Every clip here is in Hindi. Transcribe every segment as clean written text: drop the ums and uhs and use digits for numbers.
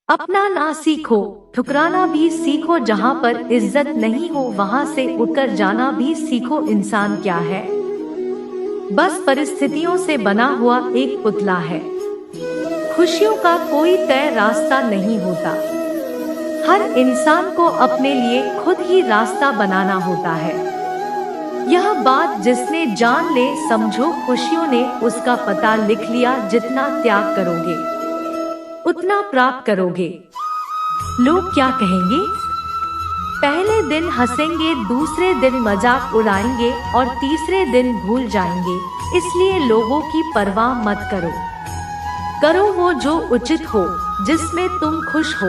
अपना ना सीखो, ठुकराना भी सीखो। जहाँ पर इज्जत नहीं हो वहाँ से उठकर जाना भी सीखो। इंसान क्या है? बस परिस्थितियों से बना हुआ एक पुतला है। खुशियों का कोई तय रास्ता नहीं होता। हर इंसान को अपने लिए खुद ही रास्ता बनाना होता है। यह बात जिसने जान ले, समझो खुशियों ने उसका पता लिख लिया। जितना त्याग करोगे उतना प्राप्त करोगे। लोग क्या कहेंगे? पहले दिन हंसेंगे, दूसरे दिन मजाक उड़ाएंगे और तीसरे दिन भूल जाएंगे। इसलिए लोगों की परवाह मत करो। करो वो जो उचित हो, जिसमें तुम खुश हो।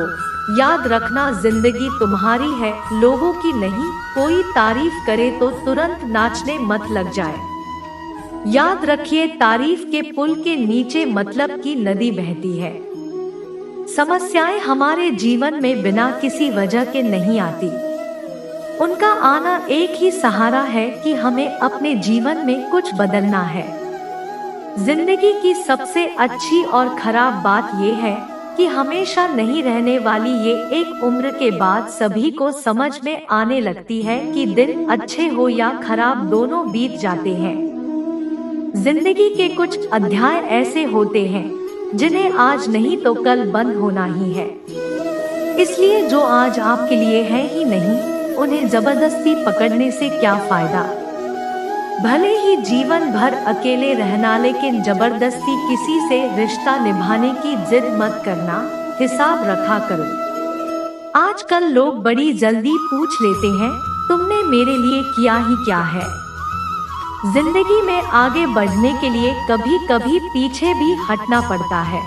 याद रखना, जिंदगी तुम्हारी है, लोगों की नहीं। कोई तारीफ करे तो तुरंत नाचने मत लग जाए। याद रखिए, तारीफ के पुल के नीचे मतलब की नदी बहती है। समस्याएं हमारे जीवन में बिना किसी वजह के नहीं आती। उनका आना एक ही सहारा है कि हमें अपने जीवन में कुछ बदलना है। जिंदगी की सबसे अच्छी और खराब बात यह है कि हमेशा नहीं रहने वाली। ये एक उम्र के बाद सभी को समझ में आने लगती है कि दिन अच्छे हो या खराब, दोनों बीत जाते हैं। जिंदगी के कुछ अध्याय ऐसे होते हैं जिन्हें आज नहीं तो कल बंद होना ही है। इसलिए जो आज आपके लिए है ही नहीं, उन्हें जबरदस्ती पकड़ने से क्या फायदा। भले ही जीवन भर अकेले रहना, लेकिन जबरदस्ती किसी से रिश्ता निभाने की जिद मत करना। हिसाब रखा करो। आजकल लोग बड़ी जल्दी पूछ लेते हैं, तुमने मेरे लिए किया ही क्या है। जिंदगी में आगे बढ़ने के लिए कभी कभी पीछे भी हटना पड़ता है।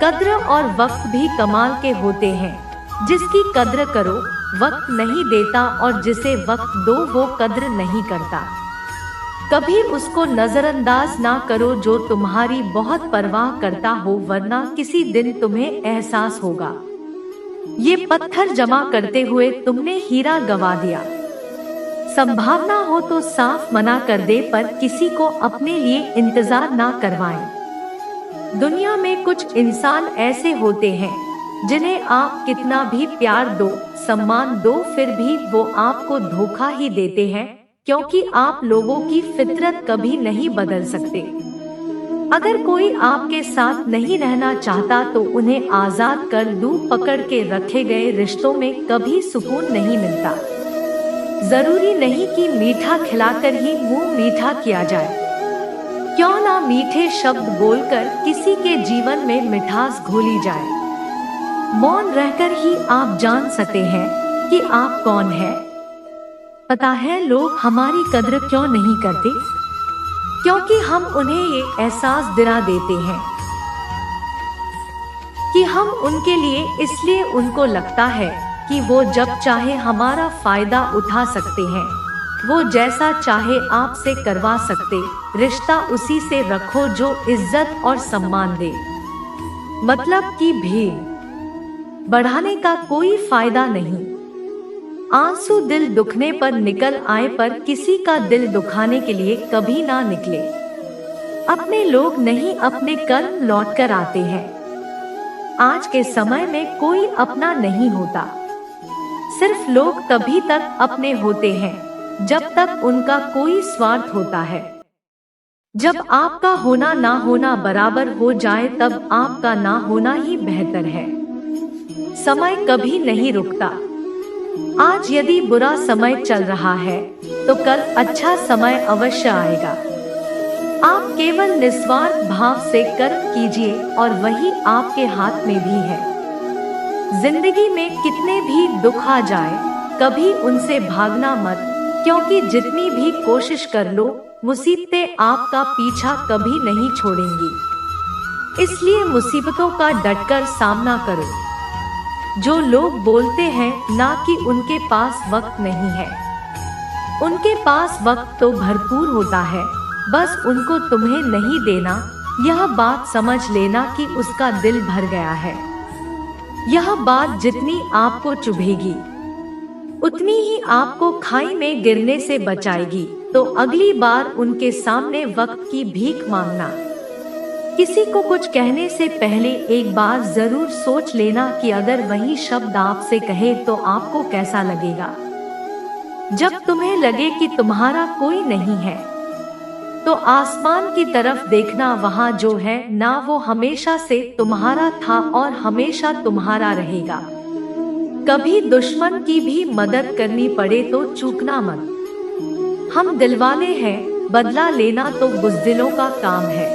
कद्र और वक्त भी कमाल के होते हैं। जिसकी कद्र करो वक्त नहीं देता, और जिसे वक्त दो वो कद्र नहीं करता। कभी उसको नजरअंदाज ना करो जो तुम्हारी बहुत परवाह करता हो, वरना किसी दिन तुम्हें एहसास होगा ये पत्थर जमा करते हुए तुमने हीरा गंवा दिया। संभावना हो तो साफ मना कर दे, पर किसी को अपने लिए इंतजार ना करवाएं। दुनिया में कुछ इंसान ऐसे होते हैं जिन्हें आप कितना भी प्यार दो, सम्मान दो, फिर भी वो आपको धोखा ही देते हैं, क्योंकि आप लोगों की फितरत कभी नहीं बदल सकते। अगर कोई आपके साथ नहीं रहना चाहता तो उन्हें आजाद कर दो। पकड़ के रखे गए रिश्तों में कभी सुकून नहीं मिलता। जरूरी नहीं कि मीठा खिलाकर ही मुंह मीठा किया जाए। क्यों ना मीठे शब्द बोलकर किसी के जीवन में मिठास घोली जाए। मौन रहकर ही आप जान सकते हैं कि आप कौन है। पता है लोग हमारी कद्र क्यों नहीं करते? क्योंकि हम उन्हें ये एहसास दिला देते हैं कि हम उनके लिए, इसलिए उनको लगता है कि वो जब चाहे हमारा फायदा उठा सकते हैं। वो जैसा चाहे आपसे करवा सकते। रिश्ता उसी से रखो जो इज्जत और सम्मान दे। मतलब की भीड़ बढ़ाने का कोई फायदा नहीं। आंसू दिल दुखने पर निकल आए, पर किसी का दिल दुखाने के लिए कभी ना निकले। अपने लोग नहीं, अपने कर्म लौट कर आते हैं। आज के समय में कोई अपना नहीं होता। सिर्फ लोग तभी तक अपने होते हैं जब तक उनका कोई स्वार्थ होता है। जब आपका होना ना होना बराबर हो जाए, तब आपका ना होना ही बेहतर है। समय कभी नहीं रुकता। आज यदि बुरा समय चल रहा है तो कल अच्छा समय अवश्य आएगा। आप केवल निस्वार्थ भाव से कर्म कीजिए और वही आपके हाथ में भी है। जिंदगी में कितने भी दुख आ जाए, कभी उनसे भागना मत, क्योंकि जितनी भी कोशिश कर लो मुसीबतें आपका पीछा कभी नहीं छोड़ेंगी। इसलिए मुसीबतों का डटकर सामना करो। जो लोग बोलते हैं ना कि उनके पास वक्त नहीं है, उनके पास वक्त तो भरपूर होता है, बस उनको तुम्हें नहीं देना। यह बात समझ लेना कि उसका दिल भर गया है। यह बात जितनी आपको चुभेगी उतनी ही आपको खाई में गिरने से बचाएगी। तो अगली बार उनके सामने वक्त की भीख मांगना। किसी को कुछ कहने से पहले एक बार जरूर सोच लेना कि अगर वही शब्द आपसे कहे तो आपको कैसा लगेगा। जब तुम्हें लगे कि तुम्हारा कोई नहीं है तो आसमान की तरफ देखना, वहाँ जो है ना वो हमेशा से तुम्हारा था और हमेशा तुम्हारा रहेगा। कभी दुश्मन की भी मदद करनी पड़े तो चूकना मत। हम दिलवाले हैं, बदला लेना तो बुज़दिलों का काम है।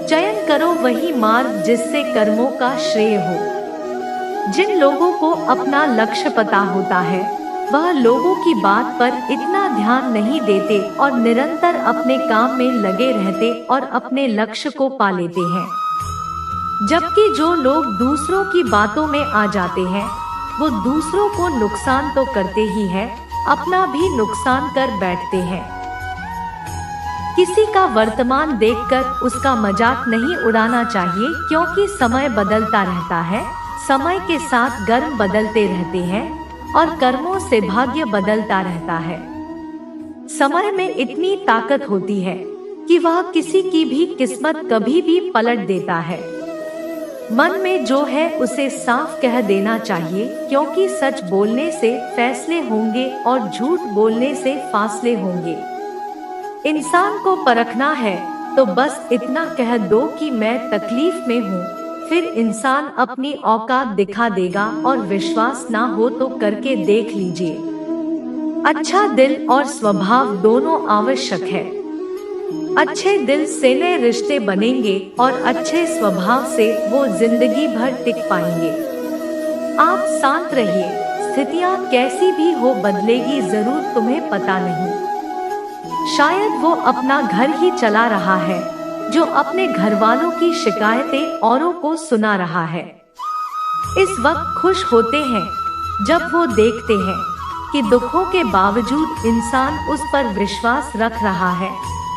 चयन करो वही मार्ग जिससे कर्मों का श्रेय हो। जिन लोगों को अपना लक्ष्य पता होता है वह लोगों की बात पर इतना ध्यान नहीं देते और निरंतर अपने काम में लगे रहते और अपने लक्ष्य को पा लेते हैं। जबकि जो लोग दूसरों की बातों में आ जाते हैं वो दूसरों को नुकसान तो करते ही हैं, अपना भी नुकसान कर बैठते हैं। किसी का वर्तमान देखकर उसका मजाक नहीं उड़ाना चाहिए, क्योंकि समय बदलता रहता है। समय के साथ कर्म बदलते रहते हैं और कर्मों से भाग्य बदलता रहता है। समय में इतनी ताकत होती है कि वह किसी की भी किस्मत कभी भी पलट देता है। मन में जो है उसे साफ कह देना चाहिए, क्योंकि सच बोलने से फैसले होंगे और झूठ बोलने से फासले होंगे। इंसान को परखना है तो बस इतना कह दो कि मैं तकलीफ में हूँ, फिर इंसान अपनी औकात दिखा देगा। और विश्वास ना हो तो करके देख लीजिए। अच्छा दिल और स्वभाव दोनों आवश्यक है। अच्छे दिल से नए रिश्ते बनेंगे और अच्छे स्वभाव से वो जिंदगी भर टिक पाएंगे। आप शांत रहिए, स्थितियाँ कैसी भी हो बदलेगी जरूर, तुम्हें पता नहीं। शायद वो अपना घर ही चला रहा है जो अपने घर वालों की शिकायतें औरों को सुना रहा है। इस वक्त खुश होते हैं जब वो देखते हैं कि दुखों के बावजूद इंसान उस पर विश्वास रख रहा है।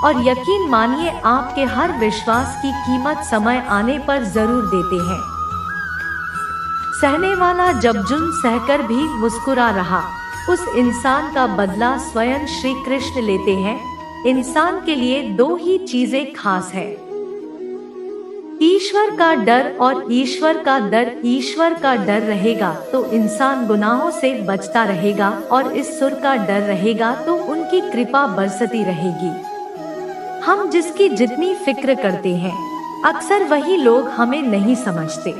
और यकीन मानिए, आपके हर विश्वास की कीमत समय आने पर जरूर देते हैं। सहने वाला जब जुल्म सहकर भी मुस्कुरा रहा, उस इंसान का बदला स्वयं श्री कृष्ण लेते हैं। इंसान के लिए दो ही चीजें खास है, ईश्वर का डर और ईश्वर का डर। ईश्वर का डर रहेगा तो इंसान गुनाहों से बचता रहेगा, और ईश्वर का डर रहेगा तो उनकी कृपा बरसती रहेगी। हम जिसकी जितनी फिक्र करते हैं अक्सर वही लोग हमें नहीं समझते।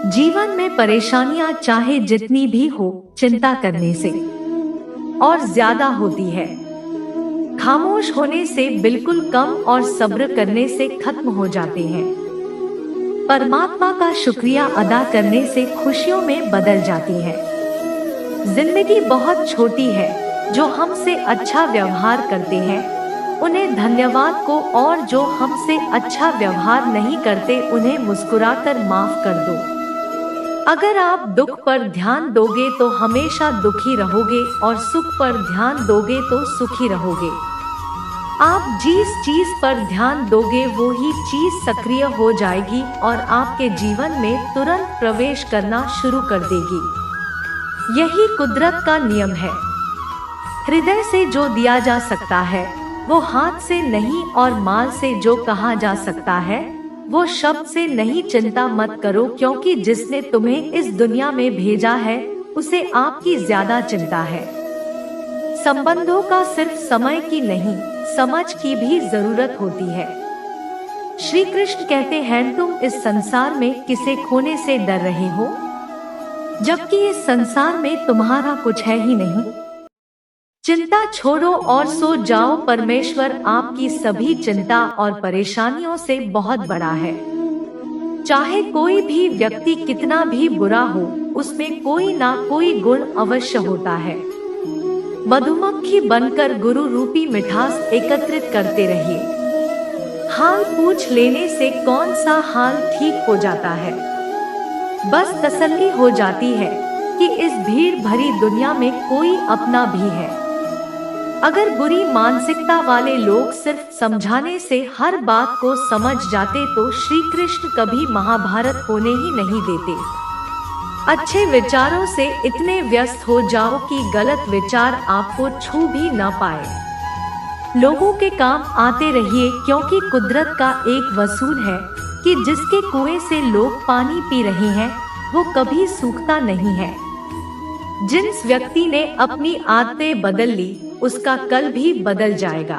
जीवन में परेशानियां चाहे जितनी भी हो, चिंता करने से और ज्यादा होती है। खामोश होने से बिल्कुल कम और सब्र करने से खत्म हो जाते हैं। परमात्मा का शुक्रिया अदा करने से खुशियों में बदल जाती है। जिंदगी बहुत छोटी है, जो हमसे अच्छा व्यवहार करते हैं उन्हें धन्यवाद को, और जो हमसे अच्छा व्यवहार नहीं करते उन्हें मुस्कुराकर माफ कर दो। अगर आप दुख पर ध्यान दोगे तो हमेशा दुखी रहोगे, और सुख पर ध्यान दोगे तो सुखी रहोगे। आप जिस चीज पर ध्यान दोगे वो ही चीज सक्रिय हो जाएगी और आपके जीवन में तुरंत प्रवेश करना शुरू कर देगी। यही कुदरत का नियम है। हृदय से जो दिया जा सकता है वो हाथ से नहीं, और माल से जो कहा जा सकता है वो शब्द से नहीं। चिंता मत करो, क्योंकि जिसने तुम्हें इस दुनिया में भेजा है उसे आपकी ज्यादा चिंता है। संबंधों का सिर्फ समय की नहीं, समझ की भी जरूरत होती है। श्री कृष्ण कहते हैं, तुम इस संसार में किसे खोने से डर रहे हो, जबकि इस संसार में तुम्हारा कुछ है ही नहीं। चिंता छोड़ो और सो जाओ, परमेश्वर आपकी सभी चिंता और परेशानियों से बहुत बड़ा है। चाहे कोई भी व्यक्ति कितना भी बुरा हो, उसमें कोई ना कोई गुण अवश्य होता है। मधुमक्खी बनकर गुरु रूपी मिठास एकत्रित करते रहिए। हाल पूछ लेने से कौन सा हाल ठीक हो जाता है। बस तसल्ली हो जाती है कि इस भीड़ भरी दुनिया में कोई अपना भी है। अगर बुरी मानसिकता वाले लोग सिर्फ समझाने से हर बात को समझ जाते तो श्री कृष्ण कभी महाभारत होने ही नहीं देते। अच्छे विचारों से इतने व्यस्त हो जाओ कि गलत विचार आपको छू भी न पाए। लोगों के काम आते रहिए, क्योंकि कुदरत का एक वसूल है कि जिसके कुएं से लोग पानी पी रहे हैं वो कभी सूखता नहीं है। जिस व्यक्ति ने अपनी आदतें बदल ली उसका कल भी बदल जाएगा,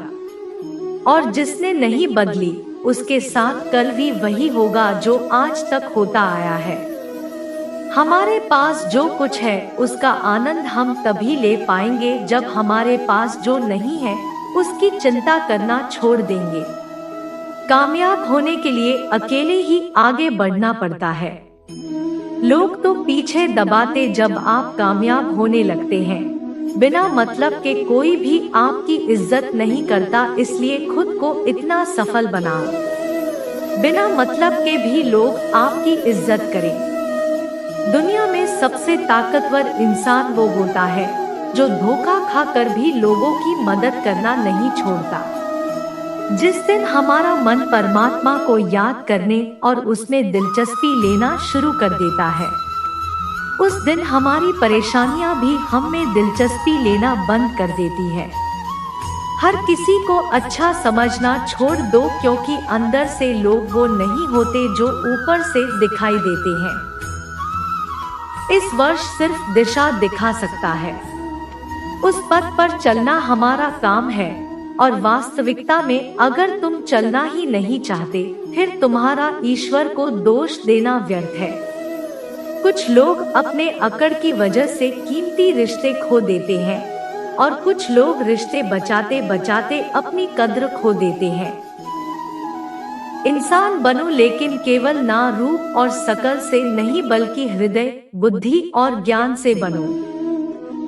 और जिसने नहीं बदली उसके साथ कल भी वही होगा जो आज तक होता आया है। हमारे पास जो कुछ है उसका आनंद हम तभी ले पाएंगे जब हमारे पास जो नहीं है उसकी चिंता करना छोड़ देंगे। कामयाब होने के लिए अकेले ही आगे बढ़ना पड़ता है। लोग तो पीछे दबाते जब आप कामयाब होने लगते हैं। बिना मतलब के कोई भी आपकी इज्जत नहीं करता, इसलिए खुद को इतना सफल बनाओ बिना मतलब के भी लोग आपकी इज्जत करें। दुनिया में सबसे ताकतवर इंसान वो होता है जो धोखा खाकर भी लोगों की मदद करना नहीं छोड़ता। जिस दिन हमारा मन परमात्मा को याद करने और उसमें दिलचस्पी लेना शुरू कर देता है, उस दिन हमारी परेशानियां भी हम में दिलचस्पी लेना बंद कर देती है। हर किसी को अच्छा समझना छोड़ दो, क्योंकि अंदर से लोग वो नहीं होते जो ऊपर से दिखाई देते हैं। इस वर्ष सिर्फ दिशा दिखा सकता है, उस पथ पर चलना हमारा काम है। और वास्तविकता में अगर तुम चलना ही नहीं चाहते फिर तुम्हारा ईश्वर को दोष देना व्यर्थ है। कुछ लोग अपने अकड़ की वजह से कीमती रिश्ते खो देते हैं और कुछ लोग रिश्ते बचाते बचाते अपनी कद्र खो देते हैं। इंसान बनो, लेकिन केवल ना रूप और शकल से नहीं बल्कि हृदय, बुद्धि और ज्ञान से बनो।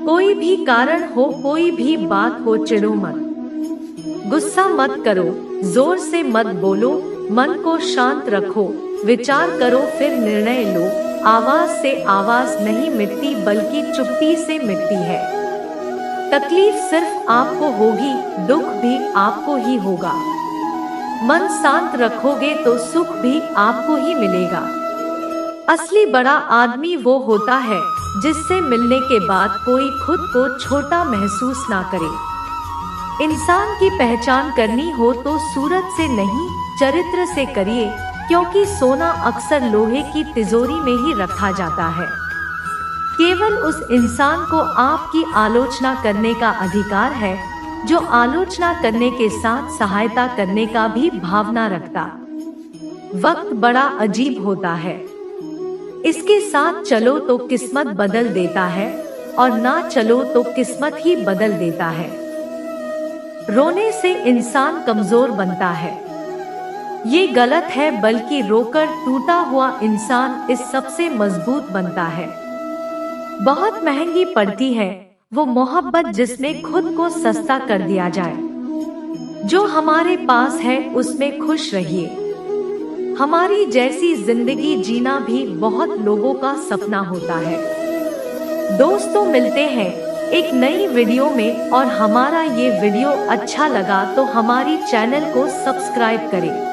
कोई भी कारण हो, कोई भी बात हो, चिढ़ो मत, गुस्सा मत करो, जोर से मत बोलो, मन को शांत रखो, विचार करो फिर निर्णय लो। आवाज से आवाज नहीं मिटती बल्कि चुप्पी से मिटती है। तकलीफ सिर्फ आपको होगी, दुख भी आपको ही होगा। मन शांत रखोगे तो सुख भी आपको ही मिलेगा। असली बड़ा आदमी वो होता है जिससे मिलने के बाद कोई खुद को छोटा महसूस ना करे। इंसान की पहचान करनी हो तो सूरत से नहीं चरित्र से करिए, क्योंकि सोना अक्सर लोहे की तिजोरी में ही रखा जाता है। केवल उस इंसान को आपकी आलोचना करने का अधिकार है जो आलोचना करने के साथ सहायता करने का भी भावना रखता। वक्त बड़ा अजीब होता है, इसके साथ चलो तो किस्मत बदल देता है और ना चलो तो किस्मत ही बदल देता है। रोने से इंसान कमजोर बनता है, ये गलत है, बल्कि रोकर टूटा हुआ इंसान इस सबसे मजबूत बनता है। बहुत महंगी पड़ती है वो मोहब्बत जिसमें खुद को सस्ता कर दिया जाए। जो हमारे पास है उसमें खुश रहिए। हमारी जैसी जिंदगी जीना भी बहुत लोगों का सपना होता है। दोस्तों, मिलते हैं एक नई वीडियो में, और हमारा ये वीडियो अच्छा लगा तो हमारी चैनल को सब्सक्राइब करें।